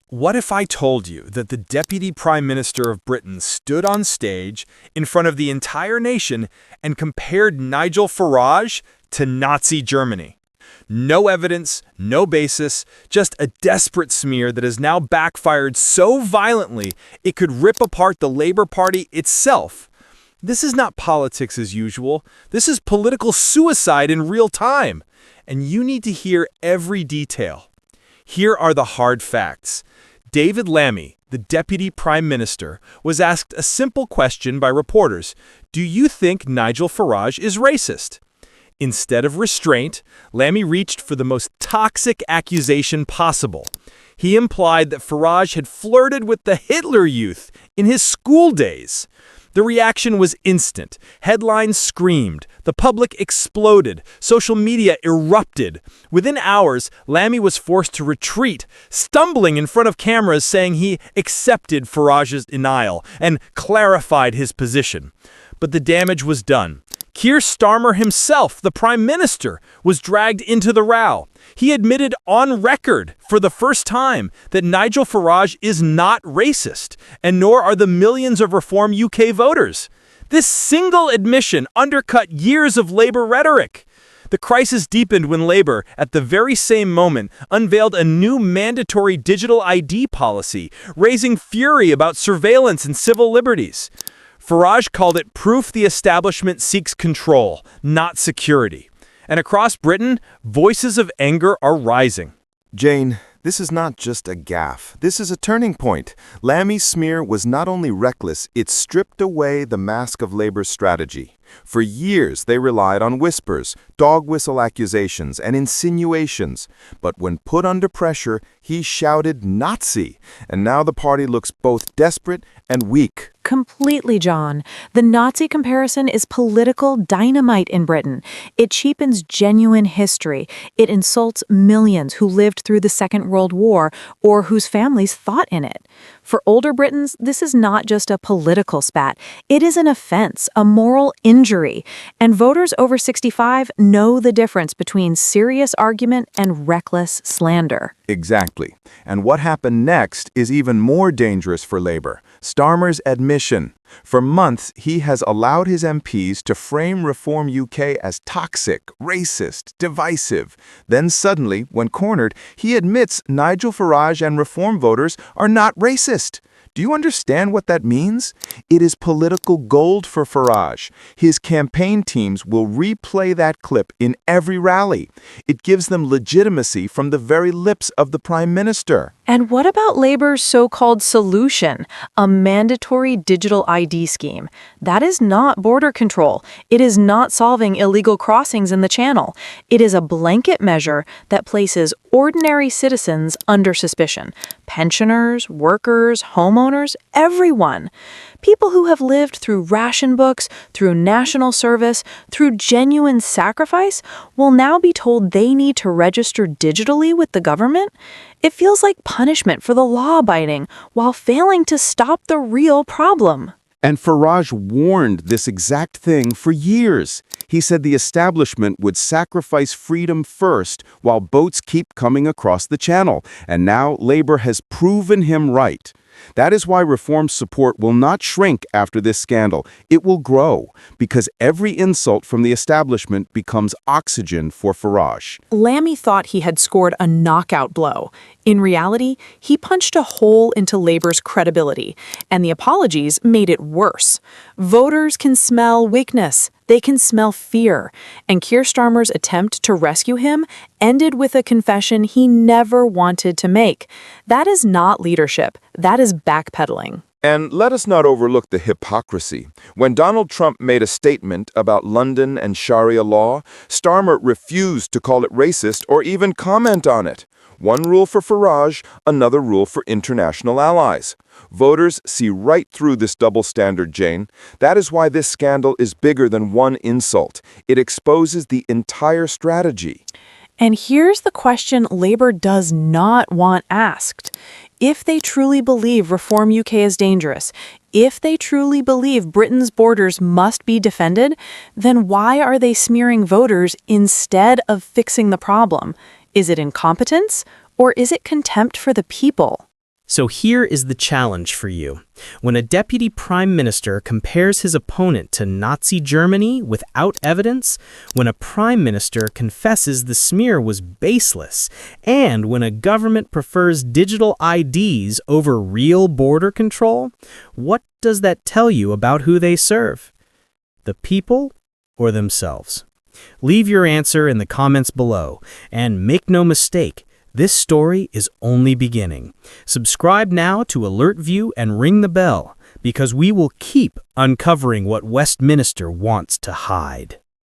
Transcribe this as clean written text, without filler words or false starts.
What if I told you that the Deputy Prime Minister of Britain stood on stage in front of the entire nation and compared Nigel Farage to Nazi Germany? No evidence, no basis, just a desperate smear that has now backfired so violently it could rip apart the Labour Party itself. This is not politics as usual. This is political suicide in real time. And you need to hear every detail. Here are the hard facts. David Lammy, the Deputy Prime Minister, was asked a simple question by reporters. Do you think Nigel Farage is racist? Instead of restraint, Lammy reached for the most toxic accusation possible. He implied that Farage had flirted with the Hitler Youth in his school days. The reaction was instant. Headlines screamed. The public exploded. Social media erupted. Within hours, Lammy was forced to retreat, stumbling in front of cameras saying he accepted Farage's denial and clarified his position. But the damage was done. Keir Starmer himself, the Prime Minister, was dragged into the row. He admitted on record for the first time that Nigel Farage is not racist, and nor are the millions of Reform UK voters. This single admission undercut years of Labour rhetoric. The crisis deepened when Labour, at the very same moment, unveiled a new mandatory digital ID policy, raising fury about surveillance and civil liberties. Farage called it proof the establishment seeks control, not security. And across Britain, voices of anger are rising. Jane, this is not just a gaffe. This is a turning point. Lammy's smear was not only reckless, it stripped away the mask of Labour's strategy. For years, they relied on whispers, dog whistle accusations, and insinuations. But when put under pressure, he shouted Nazi. And now the party looks both desperate and weak. Completely, John. The Nazi comparison is political dynamite in Britain. It cheapens genuine history. It insults millions who lived through the Second World War or whose families fought in it. For older Britons, this is not just a political spat. It is an offense, a moral injury. And voters over 65 know the difference between serious argument and reckless slander. Exactly. And what happened next is even more dangerous for Labour. Starmer's admission. For months, he has allowed his MPs to frame Reform UK as toxic, racist, divisive. Then suddenly, when cornered, he admits Nigel Farage and Reform voters are not racist. Do you understand what that means? It is political gold for Farage. His campaign teams will replay that clip in every rally. It gives them legitimacy from the very lips of the Prime Minister. And what about Labour's so-called solution, a mandatory digital ID scheme? That is not border control. It is not solving illegal crossings in the Channel. It is a blanket measure that places ordinary citizens under suspicion. Pensioners, workers, homeowners, everyone. People who have lived through ration books, through national service, through genuine sacrifice will now be told they need to register digitally with the government? It feels like punishment for the law-abiding while failing to stop the real problem. And Farage warned this exact thing for years. He said the establishment would sacrifice freedom first while boats keep coming across the Channel. And now Labour has proven him right. That is why Reform's support will not shrink after this scandal. It will grow, because every insult from the establishment becomes oxygen for Farage. Lammy thought he had scored a knockout blow. In reality, he punched a hole into Labour's credibility, and the apologies made it worse. Voters can smell weakness. They can smell fear. And Keir Starmer's attempt to rescue him ended with a confession he never wanted to make. That is not leadership. That is backpedaling. And let us not overlook the hypocrisy. When Donald Trump made a statement about London and Sharia law, Starmer refused to call it racist or even comment on it. One rule for Farage, another rule for international allies. Voters see right through this double standard, Jane. That is why this scandal is bigger than one insult. It exposes the entire strategy. And here's the question Labour does not want asked. If they truly believe Reform UK is dangerous, if they truly believe Britain's borders must be defended, then why are they smearing voters instead of fixing the problem? Is it incompetence, or is it contempt for the people? So here is the challenge for you. When a deputy prime minister compares his opponent to Nazi Germany without evidence, when a prime minister confesses the smear was baseless, and when a government prefers digital IDs over real border control, what does that tell you about who they serve? The people or themselves? Leave your answer in the comments below, and make no mistake, this story is only beginning. Subscribe now to Alert View and ring the bell, because we will keep uncovering what Westminster wants to hide.